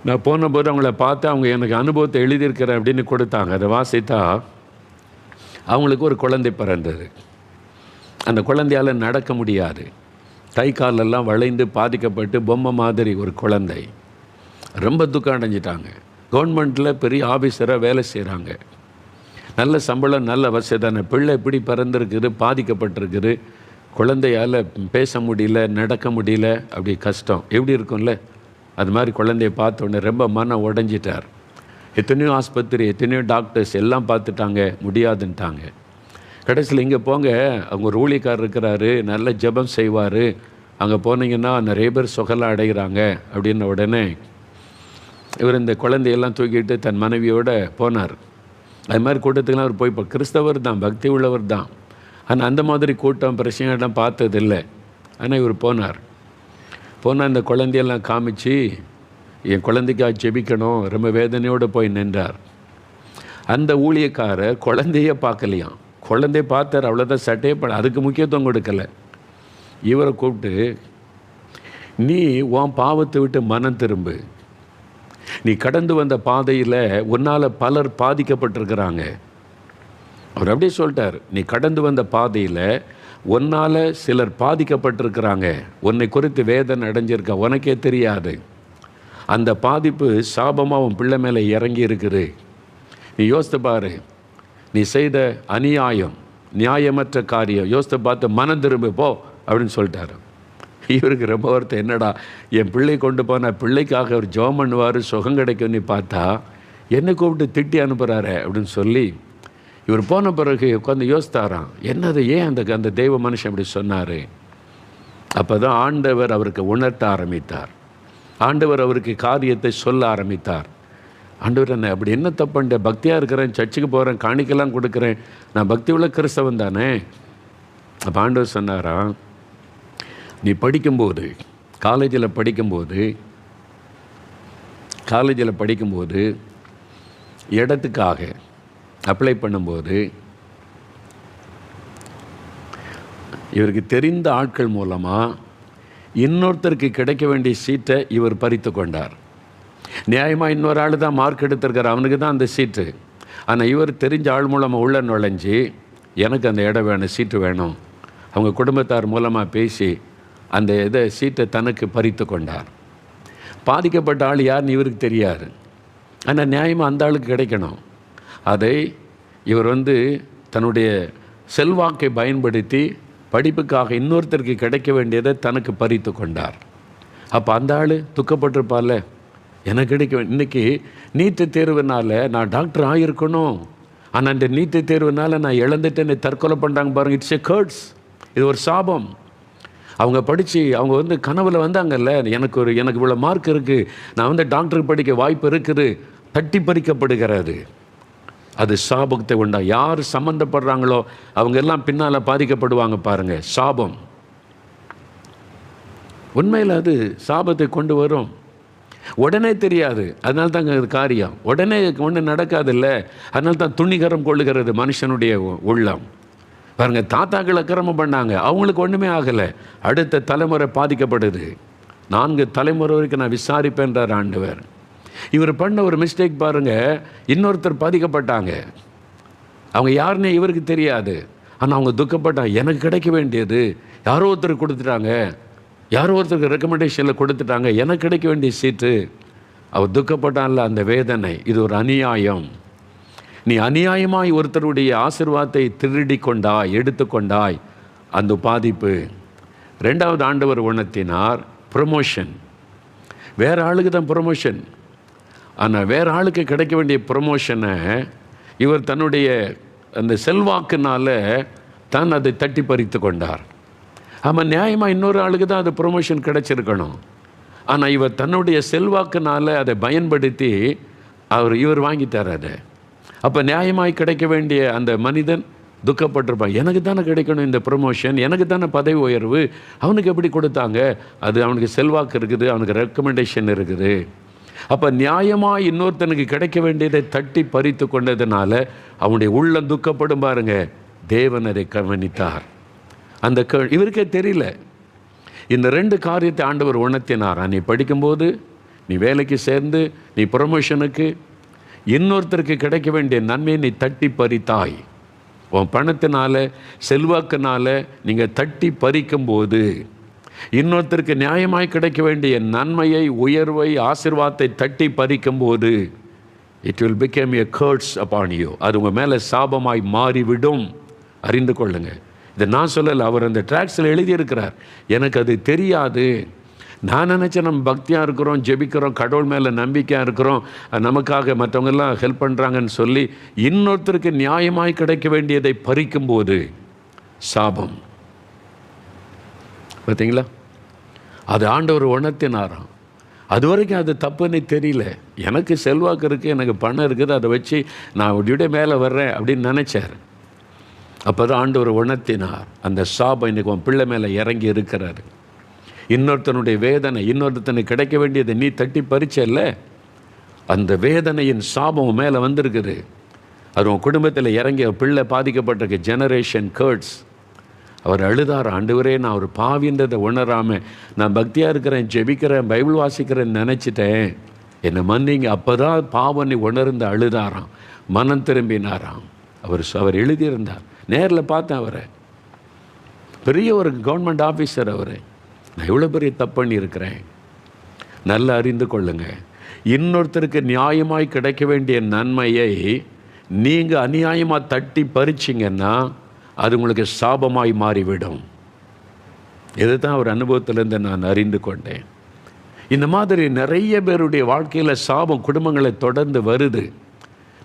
நான் போனபோது அவங்கள பார்த்து, அவங்க எனக்கு அனுபவத்தை எழுதியிருக்கிறேன் அப்படின்னு கொடுத்தாங்க. அதை வாசித்தா அவங்களுக்கு ஒரு குழந்தை பிறந்தது. அந்த குழந்தையால் நடக்க முடியாது, கை காலெல்லாம் வளைந்து பாதிக்கப்பட்டு பொம்மை மாதிரி ஒரு குழந்தை. ரொம்ப துக்கம் அடைஞ்சிட்டாங்க. கவர்மெண்ட்டில் பெரிய ஆஃபீஸராக வேலை செய்கிறாங்க. நல்ல சம்பளம், நல்ல வசதியான பிள்ளை இப்படி பிறந்திருக்குது, பாதிக்கப்பட்டிருக்குது. குழந்தையால் பேச முடியல, நடக்க முடியல, அப்படி கஷ்டம். எப்படி இருக்கும்ல? அது மாதிரி குழந்தைய பார்த்தோன்னே ரொம்ப மனம் உடஞ்சிட்டார். எத்தனையோ ஆஸ்பத்திரி, எத்தனையோ டாக்டர்ஸ் எல்லாம் பார்த்துட்டாங்க, முடியாதுன்ட்டாங்க. கடைசியில் இங்கே போங்க, அவங்க ஒரு ஊழியக்காரர் இருக்கிறாரு, நல்ல ஜெபம் செய்வார், அங்கே போனீங்கன்னா நிறைய பேர் சுகலாம் அடைகிறாங்க அப்படின்ன உடனே இவர் இந்த குழந்தையெல்லாம் தூக்கிட்டு தன் மனைவியோடு போனார். அது மாதிரி கூட்டத்துக்கெல்லாம் அவர் போய், இப்போ கிறிஸ்தவர் தான், பக்தி உள்ளவர் தான், ஆனால் அந்த மாதிரி கூட்டம் பிரச்சனைலாம் பார்த்ததில்லை. ஆனால் இவர் போனார். இந்த குழந்தையெல்லாம் காமிச்சு, என் குழந்தைக்காக ஜெபிக்கணும், ரொம்ப வேதனையோடு போய் நின்றார். அந்த ஊழியக்காரர் குழந்தையே பார்க்கலையாம். குழந்தைய பார்த்தார், அவ்வளோதான், சட்டையே பட, அதுக்கு முக்கியத்துவம் கொடுக்கலை. இவரை கூப்பிட்டு, நீ உன் பாவத்தை விட்டு மனம் திரும்பு, நீ கடந்து வந்த பாதையில் உன்னால் பலர் பாதிக்கப்பட்டிருக்கிறாங்க. அவர் அப்படியே சொல்லிட்டார், நீ கடந்து வந்த பாதையில் உன்னால் சிலர் பாதிக்கப்பட்டிருக்கிறாங்க, உன்னை குறித்து வேதனை அடைஞ்சிருக்க, உனக்கே தெரியாது. அந்த பாதிப்பு சாபமாக உன் பிள்ளை மேலே இறங்கி இருக்குது. நீ யோசித்து பாரு, நீ செய்த அநியாயம், நியாயமற்ற காரியம், யோசித்து பார்த்து மனம் திரும்பு போ அப்படின்னு சொல்லிட்டாரு. இவருக்கு ரொம்ப வருத்தம், என்னடா என் பிள்ளை கொண்டு போனால் பிள்ளைக்காக அவர் ஜெபம் பண்ணுவார், சுகம் கிடைக்கும்னு பார்த்தா என்னை கூப்பிட்டு திட்டி அனுப்புகிறாரு அப்படின்னு சொல்லி இவர் போன பிறகு உட்காந்து யோசித்தாராம், என்னது, ஏன் அந்த தெய்வ மனுஷன் அப்படி சொன்னார். அப்போ தான் ஆண்டவர் அவருக்கு உணர்த்த ஆரம்பித்தார். ஆண்டவர் அவருக்கு காரியத்தை சொல்ல ஆரம்பித்தார். ஆண்டவர், என்ன அப்படி என்ன தப்புண்ட, பக்தியாக இருக்கிறேன், சர்ச்சுக்கு போகிறேன், காணிக்கெல்லாம் கொடுக்குறேன், நான் பக்தி உள்ள கிறிஸ்தவன் தானே. அப்போ ஆண்டவர் சொன்னாராம், நீ படிக்கும்போது, காலேஜில் படிக்கும்போது இடத்துக்காக அப்ளை பண்ணும்போது இவருக்கு தெரிந்த ஆட்கள் மூலமாக இன்னொருத்தருக்கு கிடைக்க வேண்டிய சீட்டை இவர் பறித்து கொண்டார். நியாயமாக இன்னொரு ஆள் தான் மார்க் எடுத்திருக்கார், அவனுக்கு தான் அந்த சீட்டு. ஆனால் இவர் தெரிஞ்ச ஆள் மூலமாக உள்ள நுழைஞ்சி, எனக்கு அந்த இடம் வேணும், சீட்டு வேணும், அவங்க குடும்பத்தார் மூலமாக பேசி அந்த சீட்டை தனக்கு பறித்து கொண்டார். பாதிக்கப்பட்ட ஆள் யாருன்னு இவருக்கு தெரியாது, ஆனால் நியாயமாக அந்த ஆளுக்கு கிடைக்கணும். அதை இவர் தன்னுடைய செல்வாக்கை பயன்படுத்தி படிப்புக்காக இன்னொருத்தருக்கு கிடைக்க வேண்டியதை தனக்கு பறித்து கொண்டார். அப்போ அந்த ஆள் துக்கப்பட்டிருப்பார்ல, எனக்கு கிடைக்க. இன்றைக்கி நீட்டு தேர்வுனால் நான் டாக்டர் ஆகியிருக்கணும், ஆனால் அந்த நீட்டு தேர்வுனால் நான் இழந்துட்டேன்னு தற்கொலை பண்ணுறாங்க பாருங்கள். இட்ஸ் எ கர்ஸ், இது ஒரு சாபம். அவங்க படித்து அவங்க கனவில் வந்தாங்கல்ல, எனக்கு இவ்வளோ மார்க் இருக்குது, நான் டாக்டருக்கு படிக்க வாய்ப்பு இருக்குது, தட்டி பறிக்கப்படுகிறது. அது சாபத்தை உண்டா. யார் சம்மந்தப்படுறாங்களோ அவங்க எல்லாம் பின்னால் பாதிக்கப்படுவாங்க பாருங்கள். சாபம் உண்மையில் அது சாபத்தை கொண்டு வரும். உடனே தெரியாது, அதனால தாங்க அது காரியம் உடனே ஒன்று நடக்காதில்ல. அதனால தான் துணிகரம் கொள்ளுகிறது மனுஷனுடைய உள்ளம். பாருங்கள், தாத்தாக்கள் அக்கிரமம் பண்ணாங்க, அவங்களுக்கு ஒன்றுமே ஆகலை, அடுத்த தலைமுறை பாதிக்கப்படுது. 4 தலைமுறை வரைக்கும் நான் விசாரிப்பேன்றார் ஆண்டவர். இவர் பண்ண ஒரு மிஸ்டேக் பாருங்கள், இன்னொருத்தர் பாதிக்கப்பட்டாங்க, அவங்க யாருன்னே இவருக்கு தெரியாது, ஆனால் அவங்க துக்கப்பட்டாங்க. எனக்கு கிடைக்க வேண்டியது யாரோ ஒருத்தருக்கு கொடுத்துட்டாங்க, யாரோ ஒருத்தருக்கு ரெக்கமெண்டேஷனில் கொடுத்துட்டாங்க, எனக்கு கிடைக்க வேண்டிய சீட்டு. அவர் துக்கப்பட்டான்ல, அந்த வேதனை, இது ஒரு அநியாயம். நீ அநியாயமாய் ஒருத்தருடைய ஆசீர்வாதத்தை திருடி கொண்டாய், எடுத்துக்கொண்டாய், அந்த பாதிப்பு. 2வது ஆண்டவர் உணர்த்தினார், ப்ரமோஷன். வேறு ஆளுக்கு தான் ப்ரமோஷன், ஆனால் வேறு ஆளுக்கு கிடைக்க வேண்டிய ப்ரமோஷனை இவர் தன்னுடைய அந்த செல்வாக்குனால தான் அதை தட்டி பறித்து கொண்டார். ஆமாம், நியாயமாக இன்னொரு ஆளுக்கு தான் அது ப்ரொமோஷன் கிடைச்சிருக்கணும், ஆனால் இவர் தன்னுடைய செல்வாக்குனால அதை பயன்படுத்தி இவர் வாங்கிட்டார் அதை. அப்போ நியாயமாய் கிடைக்க வேண்டிய அந்த மனிதன் துக்கப்பட்டிருப்பான், எனக்கு தானே கிடைக்கணும் இந்த ப்ரொமோஷன், எனக்கு தானே பதவி உயர்வு, அவனுக்கு எப்படி கொடுத்தாங்க, அது அவனுக்கு செல்வாக்கு இருக்குது, அவனுக்கு ரெக்கமெண்டேஷன் இருக்குது. அப்போ நியாயமாக இன்னொருத்தனுக்கு கிடைக்க வேண்டியதை தட்டி பறித்து கொண்டதுனால அவனுடைய உள்ளம் துக்கப்படும் பாருங்க. தேவன் அதை கவனித்தார். அந்த இவருக்கே தெரியல. இந்த 2 காரியத்தை ஆண்டவர் உணர்த்தினார். நீ படிக்கும்போது, நீ வேலைக்கு சேர்ந்து, நீ ப்ரொமோஷனுக்கு, இன்னொருத்தருக்கு கிடைக்க வேண்டிய நன்மையை நீ தட்டி பறித்தாய். உன் பணத்தினால, செல்வாக்குனால நீங்கள் தட்டி பறிக்கும்போது இன்னொருத்தருக்கு நியாயமாய் கிடைக்க வேண்டிய நன்மையை, உயர்வை, ஆசீர்வாதத்தை தட்டி பறிக்கும் போது it will become a curse upon you. அது உங்கள் மேலே சாபமாய் மாறிவிடும். அறிந்து கொள்ளுங்க. இதை நான் சொல்லலை, அவர் அந்த ட்ராக்ஸில் எழுதியிருக்கிறார். எனக்கு அது தெரியாது. நான் நினச்சேன் நம்ம பக்தியாக இருக்கிறோம், ஜெபிக்கிறோம், கடவுள் மேலே நம்பிக்கையாக இருக்கிறோம், நமக்காக மற்றவங்கெல்லாம் ஹெல்ப் பண்ணுறாங்கன்னு சொல்லி இன்னொருத்தருக்கு நியாயமாய் கிடைக்க வேண்டியதை பறிக்கும்போது சாபம். பார்த்தீங்களா? அது ஆண்டவர் உணர்த்தினாராம். அது வரைக்கும் அது தப்புன்னு தெரியல. எனக்கு செல்வாக்கு இருக்குது, எனக்கு பணம் இருக்குது, அதை வச்சு நான் அப்படியே மேலே வர்றேன் அப்படின்னு நினச்சார். அப்போ தான் ஆண்டவர் உணர்த்தினார். அந்த சாபம் இன்றைக்கி உன் பிள்ளை மேலே இறங்கி இருக்கிறாரு. இன்னொருத்தனுடைய வேதனை, இன்னொருத்தனுக்கு கிடைக்க வேண்டியதை நீ தட்டி பறிச்சல்ல, அந்த வேதனையின் சாபம் மேலே வந்திருக்குது. அது உன் குடும்பத்தில் இறங்கி பிள்ளை பாதிக்கப்பட்டிருக்க ஜெனரேஷன் கர்ட்ஸ். அவர் அழுதார், ஆண்டவரே நான் ஒரு பாவின்றதை உணராமல் நான் பக்தியாக இருக்கிறேன், ஜெபிக்கிறேன், பைபிள் வாசிக்கிறேன்னு நினச்சிட்டேன், என்னை மன்னிங்க. அப்போ தான் பாவனை உணர்ந்து அழுதாராம், மனம் திரும்பினாராம். அவர் எழுதியிருந்தார். நேரில் பார்த்தேன் அவரை. பெரிய ஒரு கவர்மெண்ட் ஆஃபீஸர் அவர். நான் எவ்வளோ பெரிய தப்பு பண்ணியிருக்கிறேன். நல்லா அறிந்து கொள்ளுங்க. இன்னொருத்தருக்கு நியாயமாய் கிடைக்க வேண்டிய நன்மையை நீங்கள் அநியாயமாக தட்டி பறிச்சிங்கன்னா அது உங்களுக்கு சாபமாய் மாறிவிடும். இது தான் ஒரு அனுபவத்திலேருந்து நான் அறிந்து கொண்டேன். இந்த மாதிரி நிறைய பேருடைய வாழ்க்கையில் சாபம் குடும்பங்களை தொடர்ந்து வருது.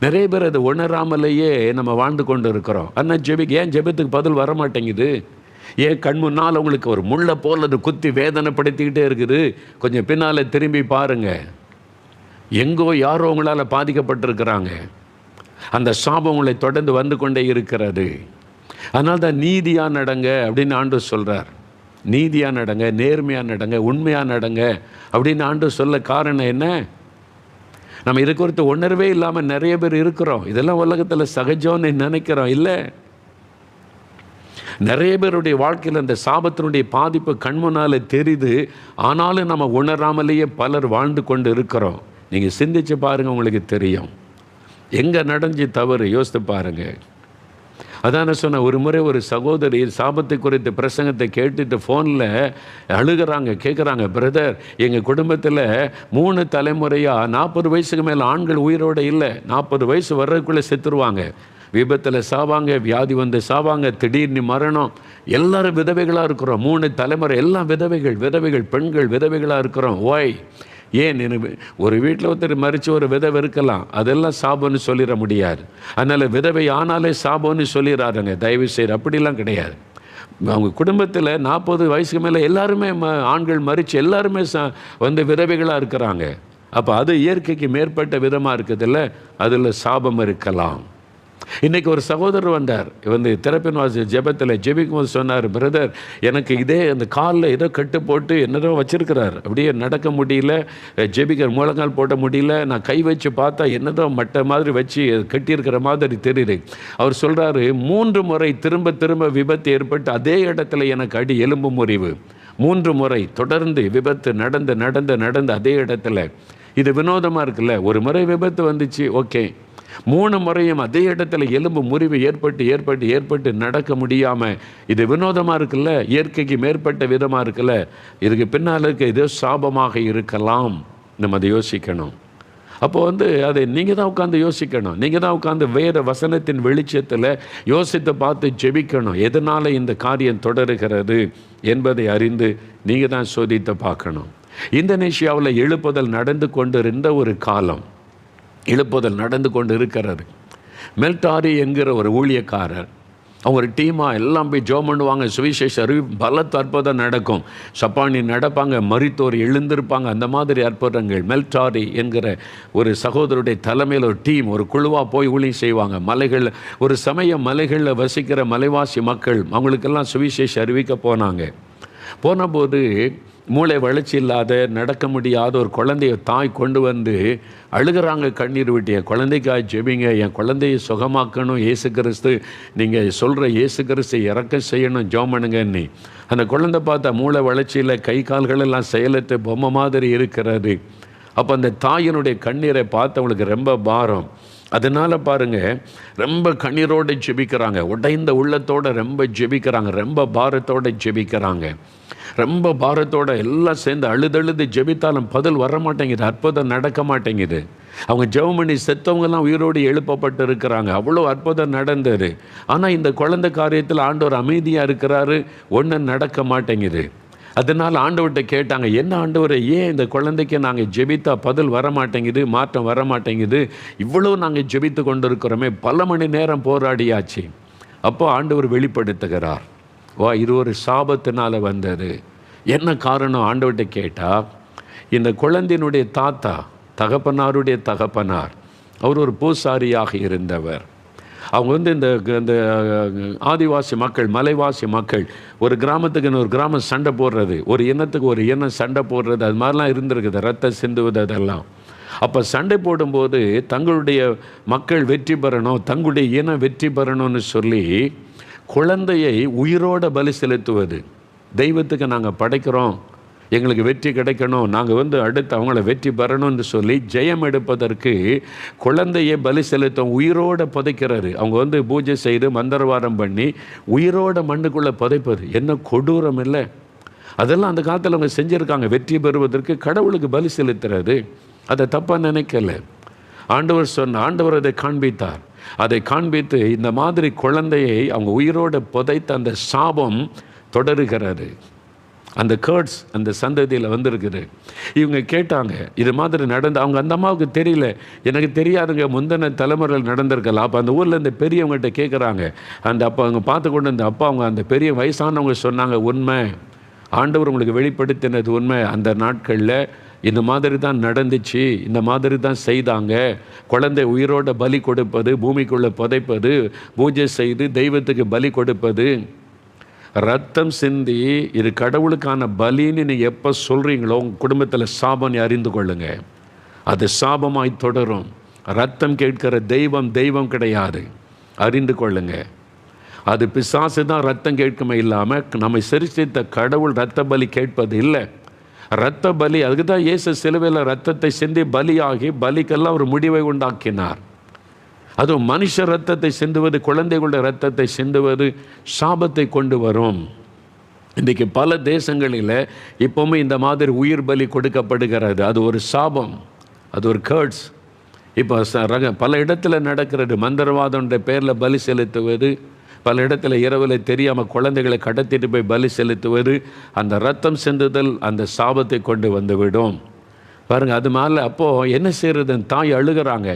நிறைய பேர் அதை உணராமலேயே நம்ம வாழ்ந்து கொண்டு இருக்கிறோம். ஆனால் ஏன் ஜெபத்துக்கு பதில் வர மாட்டேங்குது? ஏன் கண் முன்னால் உங்களுக்கு ஒரு முள்ளை போல் அது குத்தி வேதனைப்படுத்திக்கிட்டே இருக்குது? கொஞ்சம் பின்னால் திரும்பி பாருங்கள். எங்கோ யாரோ உங்களால் பாதிக்கப்பட்டிருக்கிறாங்க. அந்த சாபம் உங்களை தொடர்ந்து வந்து கொண்டே இருக்கிறது. அதனால தான் நீதியாக நடங்க அப்படின்னு ஆண்டவர் சொல்கிறார். நீதியாக நடங்க, நேர்மையாக நடங்க, உண்மையாக நடங்க அப்படின்னு ஆண்டவர் சொல்ல காரணம் என்ன? நம்ம இது குறித்து உணர்வே இல்லாமல் நிறைய பேர் இருக்கிறோம். இதெல்லாம் உலகத்தில் சகஜம்னு நினைக்கிறோம். இல்லை, நிறைய பேருடைய வாழ்க்கையில் அந்த சாபத்தினுடைய பாதிப்பு கண்முன்னால் தெரியுது. ஆனாலும் நம்ம உணராமலேயே பலர் வாழ்ந்து கொண்டு இருக்கிறோம். நீங்கள் சிந்திச்சு பாருங்கள், உங்களுக்கு தெரியும் எங்கே நடந்து தவறு. யோசித்து பாருங்கள். அதான் சொன்ன, ஒரு முறை ஒரு சகோதரி சாபத்தை குறித்த பிரசங்கத்தை கேட்டுட்டு ஃபோனில் அழுகிறாங்க, கேட்குறாங்க, பிரதர் எங்கள் குடும்பத்தில் 3 தலைமுறையாக 40 வயசுக்கு மேலே ஆண்கள் உயிரோடு இல்லை. 40 வயசு வர்றதுக்குள்ளே செத்துருவாங்க. விபத்தில் சாவாங்க, வியாதி வந்து சாவாங்க, திடீர்னு மரணம். எல்லாரும் விதவைகளாக இருக்கிறோம். 3 தலைமுறை எல்லாம் விதவைகள், பெண்கள் விதவைகளாக இருக்கிறோம். ஓய், ஏன் ஒரு வீட்டில் ஒருத்தர் மறித்து ஒரு விதவை இருக்கலாம், அதெல்லாம் சாபம்னு சொல்லிட முடியாது. அதனால் விதவை ஆனாலே சாபம்னு சொல்லிடுறாருங்க. தயவு செய்து அப்படிலாம் கிடையாது. அவங்க குடும்பத்தில் 40 வயசுக்கு மேலே எல்லாருமே ஆண்கள் மறித்து எல்லாருமே வந்து விதவைகளாக இருக்கிறாங்க. அப்போ அது இயற்கைக்கு மேற்பட்ட விதமாக இருக்குதுல்ல, அதில் சாபம் இருக்கலாம். இன்றைக்கி ஒரு சகோதரர் வந்தார். வந்து திறப்பின் வாசி ஜெபத்தில் ஜெபிக்கும் போது சொன்னார், பிரதர் எனக்கு இதே அந்த காலில் ஏதோ கட்டு போட்டு என்னதோ வச்சுருக்கிறார், அப்படியே நடக்க முடியல, ஜெபிக்கிற முழங்கால் போட முடியல, நான் கை வச்சு பார்த்தா என்னதோ மட்டை மாதிரி வச்சு கட்டியிருக்கிற மாதிரி தெரியுது. அவர் சொல்கிறாரு, 3 முறை திரும்ப திரும்ப விபத்து ஏற்பட்டு அதே இடத்துல எனக்கு அடி எலும்பு முறிவு. 3 முறை தொடர்ந்து விபத்து நடந்து அதே இடத்துல. இது வினோதமாக இருக்குல்ல. ஒரு முறை விபத்து வந்துச்சு, ஓகே. 3 முறையும் அதே இடத்துல எலும்பு முறிவு ஏற்பட்டு நடக்க முடியாமல். இது வினோதமாக இருக்குல்ல, இயற்கைக்கு மேற்பட்ட விதமாக இருக்குல்ல. இதுக்கு பின்னால் இருக்க ஏதோ சாபமாக இருக்கலாம். நம்ம அதை யோசிக்கணும். அப்போ அதை நீங்கள் தான் உட்காந்து யோசிக்கணும். நீங்கள் தான் உட்காந்து வேறு வசனத்தின் வெளிச்சத்தில் யோசித்து பார்த்து ஜெபிக்கணும். எதனால் இந்த காரியம் தொடருகிறது என்பதை அறிந்து நீங்கள் தான் சோதித்து பார்க்கணும். இந்தோனேஷியாவில் எழுப்புதல் நடந்து கொண்டிருந்த ஒரு காலம், எழுப்புதல் நடந்து கொண்டு இருக்கிறது. மெல்டாரி என்கிற ஒரு ஊழியக்காரர், அவங்க ஒரு டீமாக எல்லாம் போய் ஜோம் பண்ணுவாங்க. சுவிசேஷ பலத்து அற்புதம் நடக்கும். சப்பானி நடப்பாங்க, மரித்தோர் எழுந்திருப்பாங்க. அந்த மாதிரி அற்புதங்கள். மெல்டாரி என்கிற ஒரு சகோதரருடைய தலைமையில் ஒரு டீம், ஒரு குழுவாக போய் ஊழியம் செய்வாங்க. மலைகளில் ஒரு சமயம் மலைகளில் வசிக்கிற மலைவாசி மக்கள் அவங்களுக்கெல்லாம் சுவிசேஷ அறிவிக்க போனபோது மூளை வளர்ச்சி இல்லாத, நடக்க முடியாத ஒரு குழந்தைய தாய் கொண்டு வந்து அழுகிறாங்க, கண்ணீர் விட்டு, என் குழந்தைக்காக ஜெபிங்க, என் குழந்தையை சுகமாக்கணும், இயேசு கிறிஸ்து, நீங்கள் சொல்கிற இயேசு கிறிஸ்து இறக்க செய்யணும், ஜெபம் பண்ணுங்கன்னு. அந்த குழந்தை பார்த்தா மூளை வளர்ச்சியில் கை கால்களெல்லாம் செயலற்ற பொம்மை மாதிரி இருக்கிறது. அப்போ அந்த தாயினுடைய கண்ணீரை பார்த்து அவங்களுக்கு ரொம்ப பாரம். அதனால் பாருங்கள், ரொம்ப கண்ணீரோடு ஜெபிக்கிறாங்க, உடைந்த உள்ளத்தோடு ரொம்ப ஜெபிக்கிறாங்க, ரொம்ப பாரத்தோடு ஜெபிக்கிறாங்க. ரொம்ப பாரத்தோடு எல்லாம் சேர்ந்து அழுதழுது ஜெபித்தாலும் பதில் வர மாட்டேங்குது, அற்புதம் நடக்க மாட்டேங்குது. அவங்க ஜெபம் பண்ணி செத்தவங்கெல்லாம் உயிரோடு எழுப்பப்பட்டு இருக்கிறாங்க, அவ்வளோ அற்புதம் நடந்தது. ஆனால் இந்த குழந்தை காரியத்தில் ஆண்டவர் அமைதியாக இருக்கிறாரு, ஒன்றும் நடக்க மாட்டேங்குது. அதனால் ஆண்டவர்கிட்ட கேட்டாங்க, என்ன ஆண்டவரை, ஏன் இந்த குழந்தைக்கு நாங்கள் ஜெபித்தா பதில் வர மாட்டேங்குது, மாற்றம் வர மாட்டேங்குது, இவ்வளோ நாங்கள் ஜெபித்து கொண்டு இருக்கிறோமே, பல மணி நேரம் போராடியாச்சு. அப்போ ஆண்டவர் வெளிப்படுத்துகிறார், வா, இது ஒரு சாபத்தினால் வந்தது. என்ன காரணம் ஆண்டவர்கிட்ட கேட்டால், இந்த குழந்தையினுடைய தாத்தா, தகப்பனாருடைய தகப்பனார், அவர் ஒரு பூசாரியாக இருந்தவர். அவங்க இந்த ஆதிவாசி மக்கள், மலைவாசி மக்கள், ஒரு கிராமத்துக்கு இன்னொரு கிராமம் சண்டை போடுறது, ஒரு இனத்துக்கு ஒரு இனம் சண்டை போடுறது, அது மாதிரிலாம் இருந்திருக்குது, ரத்தம் சிந்துவது அதெல்லாம். அப்போ சண்டை போடும்போது தங்களுடைய மக்கள் வெற்றி பெறணும், தங்களுடைய இனம் வெற்றி பெறணும்னு சொல்லி குழந்தையை உயிரோட பலி செலுத்துவது. தெய்வத்துக்கு நாங்கள் படைக்கிறோம், எங்களுக்கு வெற்றி கிடைக்கணும், நாங்கள் அடுத்து அவங்கள வெற்றி பெறணும்னு சொல்லி ஜெயம் எடுப்பதற்கு குழந்தையை பலி செலுத்தம், உயிரோடு புதைக்கிறாரு. அவங்க பூஜை செய்து மந்திரவாதம் பண்ணி உயிரோட மண்ணுக்குள்ளே புதைப்பது என்ன கொடூரம் இல்லை? அதெல்லாம் அந்த காலத்தில் அவங்க செஞ்சுருக்காங்க. வெற்றி பெறுவதற்கு கடவுளுக்கு பலி செலுத்துறது, அதை தப்பாக நினைக்கல. ஆண்டவர் அதை காண்பித்தார். அதை காண்பித்து இந்த மாதிரி குழந்தையை அவங்க உயிரோடு புதைத்த அந்த சாபம் தொடருகிறது. அந்த கேர்ட்ஸ் அந்த சந்ததியில் வந்திருக்குது. இவங்க கேட்டாங்க, இது மாதிரி நடந்து, அவங்க அந்த அம்மாவுக்கு தெரியல, எனக்கு தெரியாதுங்க, முந்தின தலைமுறையில் நடந்திருக்கலாம். அப்போ அந்த ஊரில் இந்த பெரியவங்ககிட்ட கேட்குறாங்க. அப்போ அவங்க பார்த்து கொண்டு அந்த அப்பா, அவங்க அந்த பெரிய வயசானவங்க சொன்னாங்க, உண்மை, ஆண்டவர் உங்களுக்கு வெளிப்படுத்தினது உண்மை. அந்த நாட்களில் இந்த மாதிரி தான் நடந்துச்சு, இந்த மாதிரி தான் செய்தாங்க. குழந்தை உயிரோட பலி கொடுப்பது, பூமிக்குள்ளே புதைப்பது, பூஜை செய்து தெய்வத்துக்கு பலி கொடுப்பது, ரத்தம் சிந்தி, இது கடவுளுக்கான பலின்னு நீங்கள் எப்போ சொல்கிறீங்களோ உங்கள் குடும்பத்தில் சாபம் அறிந்து கொள்ளுங்க, அது சாபமாய் தொடரும். ரத்தம் கேட்கிற தெய்வம் கிடையாது, அறிந்து கொள்ளுங்க. அது பிசாசு தான் ரத்தம் கேட்குமே இல்லாமல் நம்மை சிருஷ்டித்த கடவுள் ரத்த பலி கேட்பது இல்லை. இரத்த பலி, அதுக்கு தான் இயேசு சிலுவையில் ரத்தத்தை சிந்தி பலியாகி பலிக்கெல்லாம் ஒரு முடிவை உண்டாக்கினார். அதுவும் மனுஷ ரத்தத்தை சிந்துவது, குழந்தைகளுடைய ரத்தத்தை சிந்துவது சாபத்தை கொண்டு வரும். இன்றைக்கி பல தேசங்களில் இப்போவுமே இந்த மாதிரி உயிர் பலி கொடுக்கப்படுகிறது. அது ஒரு சாபம், அது ஒரு கேர்ட்ஸ். இப்போ பல இடத்துல நடக்கிறது. மந்திரவாதம்ன்ற பேரில் பலி செலுத்துவது, பல இடத்துல இரவில் தெரியாமல் குழந்தைகளை கடத்திட்டு போய் பலி செலுத்துவது, அந்த ரத்தம் சிந்துதல் அந்த சாபத்தை கொண்டு வந்துவிடும். பாருங்கள், அது மேலே அப்போது என்ன செய்கிறது? தாய் அழுகிறாங்க.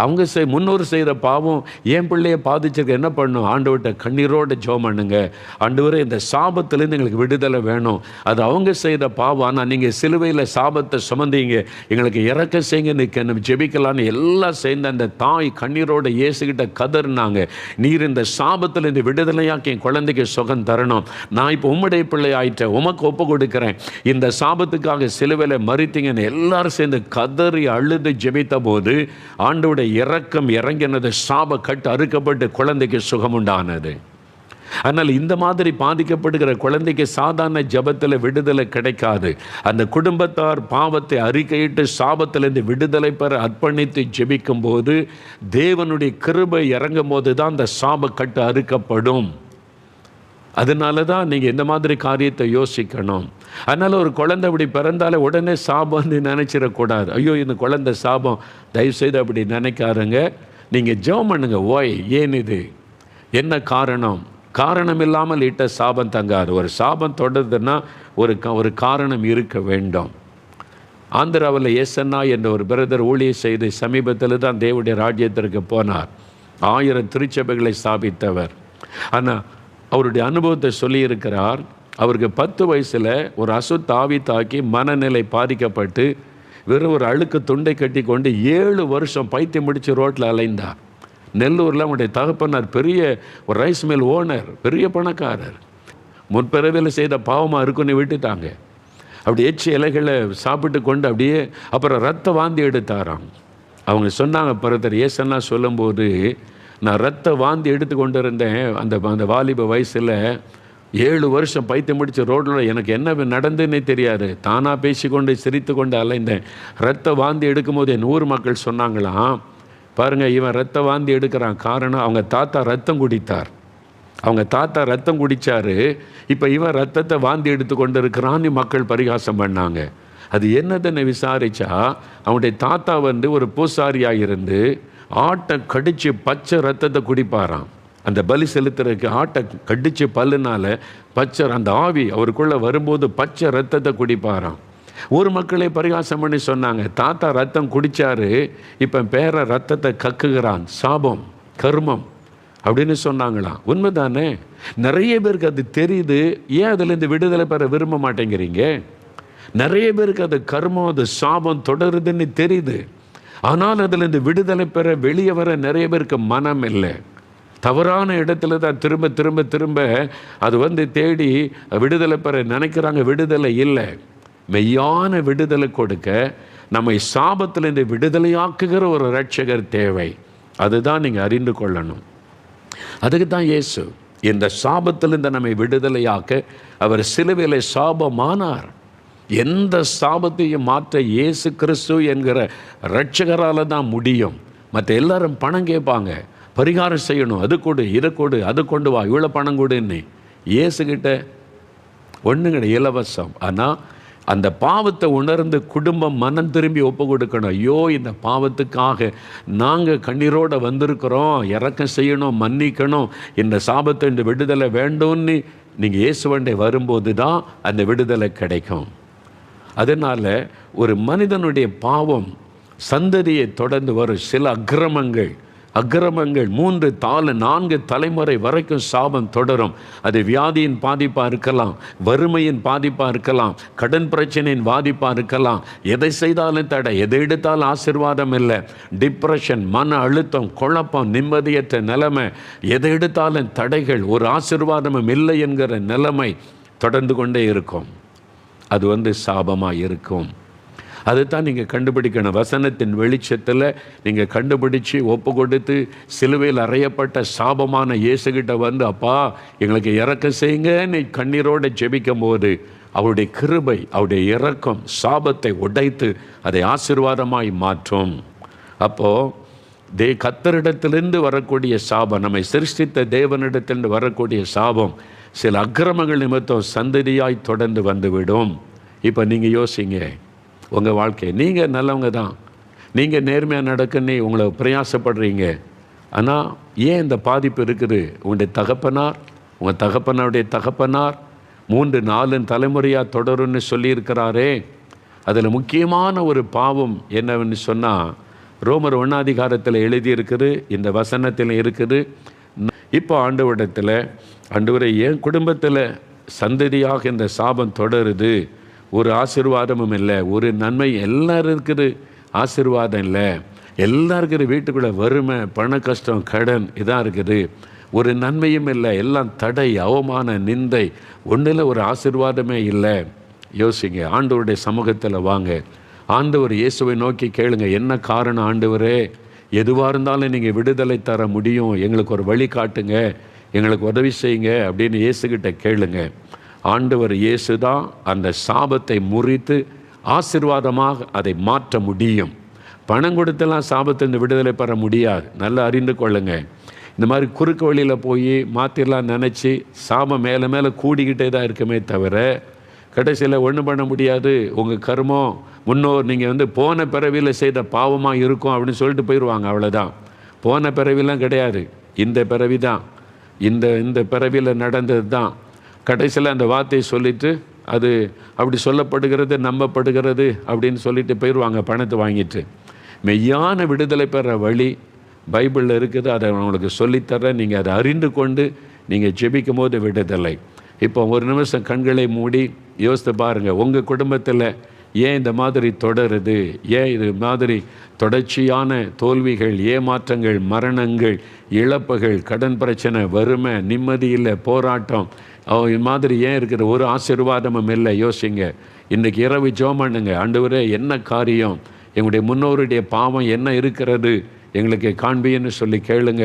அவங்க முன்னோர் செய்கிற பாவம் என் பிள்ளையை பாதிச்சிருக்க, என்ன பண்ணணும்? ஆண்டவர்கிட்ட கண்ணீரோடு ஜெபம் பண்ணுங்க, ஆண்டவரே இந்த சாபத்துலேருந்து எங்களுக்கு விடுதலை வேணும். அது அவங்க செய்கிற பாவம், ஆனால் நீங்கள் சிலுவையில் சாபத்தை சுமந்தீங்க, எங்களுக்கு இறக்க செய்யுங்க, நம்ம ஜெபிக்கலான்னு எல்லாம் சேர்ந்து அந்த தாய் கண்ணீரோடு இயேசுகிட்ட கதறினாங்க. நீர் இந்த சாபத்துலேருந்து விடுதலையாக்கி என் குழந்தைக்கு சுகம் தரணும். நான் இப்போ உம்முடைய பிள்ளை ஆயிட்டேன், உமக்கு ஒப்பு கொடுக்குறேன். இந்த சாபத்துக்காக சிலுவையில் மறித்தீங்கன்னு எல்லாரும் சேர்ந்து கதறி அழுது ஜெபித்த போது ஆண்டவருடைய இரக்கம் இறங்கினது, சாப கட்டு அறுக்கப்பட்டு குழந்தைக்கு சுகம் உண்டானது. ஆனால் இந்த மாதிரி பாதிக்கப்படுகிற குழந்தைக்கு சாதாரண ஜெபத்தில் விடுதலை கிடைக்காது. அந்த குடும்பத்தார் பாவத்தை அறிக்கையிட்டு சாபத்திலிருந்து விடுதலை பெற அர்ப்பணித்து ஜெபிக்கும் போது, தேவனுடைய கிருபை இறங்கும் போது தான் அந்த சாப கட்டு அறுக்கப்படும். அதனால தான் நீங்கள் இந்த மாதிரி காரியத்தை யோசிக்கணும். அதனால் ஒரு குழந்தை அப்படி பிறந்தாலே உடனே சாபம்னு நினச்சிடக்கூடாது. ஐயோ இந்த குழந்தை சாபம், தயவுசெய்து அப்படி நினைக்காருங்க. நீங்கள் ஜெபம் பண்ணுங்க, ஓய் ஏன் இது, என்ன காரணம்? காரணம் இல்லாமல் இட்ட சாபம் தங்காது. ஒரு சாபம் தொடருதுன்னா ஒரு காரணம் இருக்க வேண்டும். ஆந்திராவில் எஸ்என்ஆ என்ற ஒரு பிரதர் ஊழிய செய்து சமீபத்தில் தான் தேவனுடைய ராஜ்யத்திற்கு போனார். 1000 திருச்சபைகளை ஸ்தாபித்தவர். ஆனால் அவருடைய அனுபவத்தை சொல்லியிருக்கிறார். அவருக்கு 10 வயசில் ஒரு அசுத்த ஆவி தாக்கி மனநிலை பாதிக்கப்பட்டு வெறும் ஒரு அழுக்கு துண்டை கட்டி கொண்டு 7 வருஷம் பைத்தியம் முடித்து ரோட்டில் அலைந்தார். நெல்லூரில் அவனுடைய தகப்பனார் பெரிய ஒரு ரைஸ் மில் ஓனர், பெரிய பணக்காரர். முற்பிறவியில் செய்த பாவமாக இருக்குன்னு விட்டுட்டாங்க. அப்படி எச்சி இலைகளை சாப்பிட்டு கொண்டு அப்படியே அப்புறம் ரத்த வாந்தி எடுத்தாராம். அவங்க சொன்னாங்க, பிரதர் ஏசன்னா சொல்லும்போது, நான் ரத்த வாந்தி எடுத்து கொண்டு இருந்தேன் அந்த வாலிப வயசில். 7 வருஷம் பைத்தியம் முடிச்ச ரோட்டில் எனக்கு என்ன நடந்துன்னே தெரியாது, தானாக பேசிக்கொண்டு சிரித்து கொண்டு அலைந்தேன். ரத்த வாந்தி எடுக்கும்போது என் ஊர் மக்கள் சொன்னாங்களாம், பாருங்கள், இவன் ரத்த வாந்தி எடுக்கிறான். காரணம், அவங்க தாத்தா ரத்தம் குடித்தார். அவங்க தாத்தா ரத்தம் குடித்தார். இப்போ இவன் ரத்தத்தை வாந்தி எடுத்து கொண்டு இருக்கிறான்னு மக்கள் பரிகாசம் பண்ணாங்க. அது என்னதுன்னு விசாரித்தா, அவனுடைய தாத்தா ஒரு பூசாரியாக இருந்து ஆட்டை கடித்து பச்சை ரத்தத்தை குடிப்பாராம். அந்த பலி செலுத்துறதுக்கு ஆட்டை கடித்து பல்லுனால பச்சை அந்த ஆவி அவருக்குள்ளே வரும்போது பச்சை ரத்தத்தை குடிப்பாராம். ஒரு மக்களே பரிகாசம் பண்ணி சொன்னாங்க, தாத்தா ரத்தம் குடித்தாரு, இப்போ பேர ரத்தத்தை கக்குகிறான், சாபம் கர்மம் அப்படின்னு சொன்னாங்களாம். உண்மைதானே? நிறைய பேருக்கு அது தெரியுது. ஏன் அதுலேருந்து விடுதலை பெற விரும்ப மாட்டேங்கிறீங்க? நிறைய பேருக்கு அது கர்மம், அது சாபம் தொடருதுன்னு தெரியுது. ஆனால் அதுலேருந்து விடுதலை பெற வெளியே வர நிறைய பேருக்கு மனம் இல்லை. தவறான இடத்துல தான் திரும்ப திரும்ப திரும்ப அது தேடி விடுதலை பெற நினைக்கிறாங்க. விடுதலை இல்லை. மெய்யான விடுதலை கொடுக்க நம்மை சாபத்திலிருந்து விடுதலையாக்குகிற ஒரு இரட்சகர் தேவை. அதுதான் நீங்கள் அறிந்து கொள்ளணும். அதுக்கு தான் இயேசு இந்த சாபத்திலிருந்து நம்மை விடுதலையாக்க அவர் சிலுவையிலே சாபமானார். எந்த சாபத்தையும் மாற்ற இயேசு கிறிஸ்து என்கிற இரட்சகரால் தான் முடியும். மற்ற எல்லாரும் பணம் கேட்பாங்க, பரிகாரம் செய்யணும், அது கொடு, இதை கொடு, அது கொண்டு வா, இவ்வளோ பணம் கொடுன்னு. இயேசுகிட்ட ஒன்றும் கிடையாது, இலவசம். ஆனால் அந்த பாவத்தை உணர்ந்து குடும்பம் மனம் திரும்பி ஒப்பு கொடுக்கணும். ஐயோ, இந்த பாவத்துக்காக நாங்கள் கண்ணீரோடு வந்திருக்கிறோம், இறக்கம் செய்யணும், மன்னிக்கணும், இந்த சாபத்தை இந்த விடுதலை வேண்டும்னு நீங்கள் இயேசுவண்டை வரும்போது தான் அந்த விடுதலை கிடைக்கும். அதனால் ஒரு மனிதனுடைய பாவம் சந்ததியை தொடர்ந்து வரும். சில அக்கிரமங்கள் 3 4 தலைமுறை வரைக்கும் சாபம் தொடரும். அது வியாதியின் பாதிப்பாக இருக்கலாம், வறுமையின் பாதிப்பாக இருக்கலாம், கடன் பிரச்சனையின் பாதிப்பாக இருக்கலாம். எதை செய்தாலும் தடை, எதை எடுத்தாலும் ஆசீர்வாதம் இல்லை, டிப்ரெஷன், மன அழுத்தம், குழப்பம், நிம்மதியற்ற நிலைமை, எதை எடுத்தாலும் தடைகள், ஒரு ஆசீர்வாதமும் இல்லை என்கிற நிலைமை தொடர்ந்து கொண்டே இருக்கும். அது சாபமாக இருக்கும். அதுதான் நீங்கள் கண்டுபிடிக்கணும். வசனத்தின் வெளிச்சத்தில் நீங்கள் கண்டுபிடிச்சி ஒப்பு கொடுத்து சிலுவையில் அறையப்பட்ட சாபமான இயேசுகிட்ட அப்பா எங்களுக்கு இரக்கம் செய்யுங்க நீ கண்ணீரோடு ஜெபிக்கும் போது அவருடைய கிருபை, அவருடைய இரக்கம் சாபத்தை உடைத்து அதை ஆசீர்வாதமாய் மாற்றும். அப்போது கர்த்தரிடத்திலிருந்து வரக்கூடிய சாபம், நம்மை சிருஷ்டித்த தேவனிடத்திலிருந்து வரக்கூடிய சாபம் சில அக்கிரமங்கள் நிமித்தம் சந்ததியாய் தொடர்ந்து வந்துவிடும். இப்போ நீங்கள் யோசிங்க, உங்கள் வாழ்க்கை நீங்கள் நல்லவங்க தான், நீங்கள் நேர்மையாக நடக்குன்னு உங்களை பிரயாசப்படுறீங்க. ஆனால் ஏன் இந்த பாதிப்பு இருக்குது? உங்களுடைய தகப்பனார், உங்கள் தகப்பனாருடைய தகப்பனார் 3 4 தலைமுறையாக தொடரும்னு சொல்லியிருக்கிறாரே. அதில் முக்கியமான ஒரு பாவம் என்னவென்னு சொன்னால், ரோமர் 1 அதிகாரத்தில் எழுதியிருக்குது, இந்த வசனத்தில் இருக்குது. இப்போ ஆண்டவரிடத்தில், ஆண்டவரே என் குடும்பத்தில் சந்ததியாக இந்த சாபம் தொடருது, ஒரு ஆசீர்வாதமும் இல்லை, ஒரு நன்மை, எல்லாரும் இருக்குது ஆசீர்வாதம் இல்லை, எல்லாம் இருக்குது, வீட்டுக்குள்ளே வறுமை, பண கஷ்டம், கடன் இதான் இருக்குது, ஒரு நன்மையும் இல்லை, எல்லாம் தடை, அவமான, நிந்தை, ஒன்றில் ஒரு ஆசீர்வாதமே இல்லை. யோசிங்க, ஆண்டவருடைய சமூகத்தில் வாங்க, ஆண்டவர் இயேசுவை நோக்கி கேளுங்க, என்ன காரணம் ஆண்டவரே, எதுவாக இருந்தாலும் நீங்கள் விடுதலை தர முடியும், எங்களுக்கு ஒரு வழி காட்டுங்க, எங்களுக்கு உதவி செய்யுங்க அப்படின்னு இயேசுகிட்ட கேளுங்க. ஆண்டவர் இயேசு தான் அந்த சாபத்தை முறித்து ஆசீர்வாதமாக அதை மாற்ற முடியும். பணம் கொடுத்தெல்லாம் சாபத்திலிருந்து விடுதலை பெற முடியாது. நல்லா அறிந்து கொள்ளுங்க. இந்த மாதிரி குறுக்கு வழியில் போய் மாற்றிடலாம் நினச்சி சாபம் மேலே மேலே கூடிக்கிட்டே தான் இருக்குமே தவிர கடைசியில் ஒன்றும் பண்ண முடியாது. உங்கள் கர்மம் முன்னோர் நீங்கள் போன பிறவியில் செய்த பாவமாக இருக்கும் அப்படின்னு சொல்லிட்டு போயிடுவாங்க. அவ்வளோதான். போன பிறவிலாம் கிடையாது, இந்த பிறவி தான், இந்த பிறவியில் நடந்தது தான். கடைசியில் அந்த வார்த்தையை சொல்லிவிட்டு அது அப்படி சொல்லப்படுகிறது, நம்பப்படுகிறது அப்படின்னு சொல்லிட்டு போயிடுவாங்க பணத்தை வாங்கிட்டு. மெய்யான விடுதலை பெற வழி பைபிளில் இருக்குது, அதை அவங்களுக்கு சொல்லித்தரேன். நீங்கள் அதை அறிந்து கொண்டு நீங்கள் ஜெபிக்கும் போது விடுதலை. இப்போ ஒரு நிமிஷம் கண்களை மூடி யோசித்து பாருங்கள், உங்கள் குடும்பத்தில் ஏன் இந்த மாதிரி தொடருது, ஏன் இது மாதிரி தொடர்ச்சியான தோல்விகள், ஏமாற்றங்கள், மரணங்கள், இழப்புகள், கடன் பிரச்சனை, வறுமை, நிம்மதி இல்லை, போராட்டம், இது மாதிரி ஏன் இருக்கிற ஒரு ஆசீர்வாதமும் இல்லை? யோசிங்க. இன்றைக்கி இரவு ஜெபம் பண்ணுங்க. ஆண்டவரே என்ன காரியம், எங்களுடைய முன்னோருடைய பாவம் என்ன இருக்கிறது எங்களுக்கு காண்பின்னு சொல்லி கேளுங்க.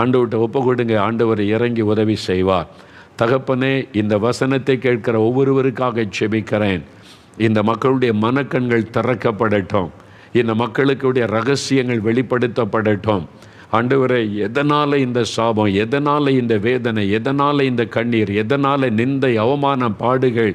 ஆண்டவர்கிட்ட ஒப்பு கொடுங்க. ஆண்டவர் இறங்கி உதவி செய்வார். தகப்பனே, இந்த வசனத்தை கேட்கிற ஒவ்வொருவருக்காக ஜெபிக்கிறேன். இந்த மக்களுடைய மனக்கண்கள் திறக்கப்படட்டும். இந்த மக்களுக்குடைய ரகசியங்கள் வெளிப்படுத்தப்படட்டும். ஆண்டவரே, எதனால் இந்த சாபம், எதனால் இந்த வேதனை, எதனால் இந்த கண்ணீர், எதனால் நிந்தை, அவமானம், பாடுகள்,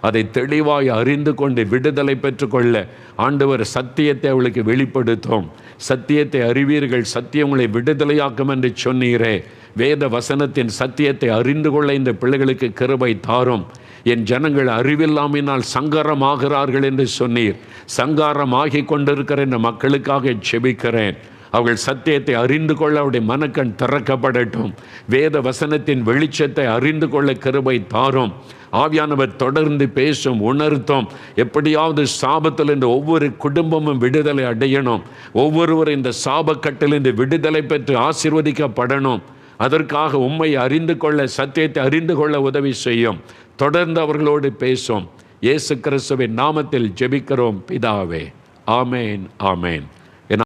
அதை தெளிவாய் அறிந்து கொண்டு விடுதலை பெற்றுக்கொள்ள ஆண்டவர் சத்தியத்தை அவளுக்கு வெளிப்படுத்தும். சத்தியத்தை அறிவீர்கள், சத்தியம் உங்களை விடுதலையாக்கும் என்று சொன்னீரே. வேத வசனத்தின் சத்தியத்தை அறிந்து கொள்ள இந்த பிள்ளைகளுக்கு கிருபை தாரும். என் ஜனங்கள் அறிவில்லாமையினால் சங்காரமாகிறார்கள் என்று சொன்னீர். சங்காரமாகி கொண்டிருக்கிற இந்த மக்களுக்காக ஜெபிக்கிறேன். அவர்கள் சத்தியத்தை அறிந்து கொள்ள அவருடைய மனக்கண் திறக்கப்படட்டும். வேத வசனத்தின் வெளிச்சத்தை அறிந்து கொள்ள கிருபை தாரும். ஆவியானவர் தொடர்ந்து பேசும், உணர்த்தும். எப்படியாவது சாபத்தில் இந்த ஒவ்வொரு குடும்பமும் விடுதலை அடையணும். ஒவ்வொருவரும் இந்த சாபக்கட்டிலிருந்து விடுதலை பெற்று ஆசீர்வதிக்கப்படணும். அதற்காக உம்மை அறிந்து கொள்ள, சத்தியத்தை அறிந்து கொள்ள உதவி செய்யும். தொடர்ந்து அவர்களோடு பேசும். இயேசு கிறிஸ்துவின் நாமத்தில் ஜெபிக்கிறோம் பிதாவே. ஆமேன், ஆமேன்.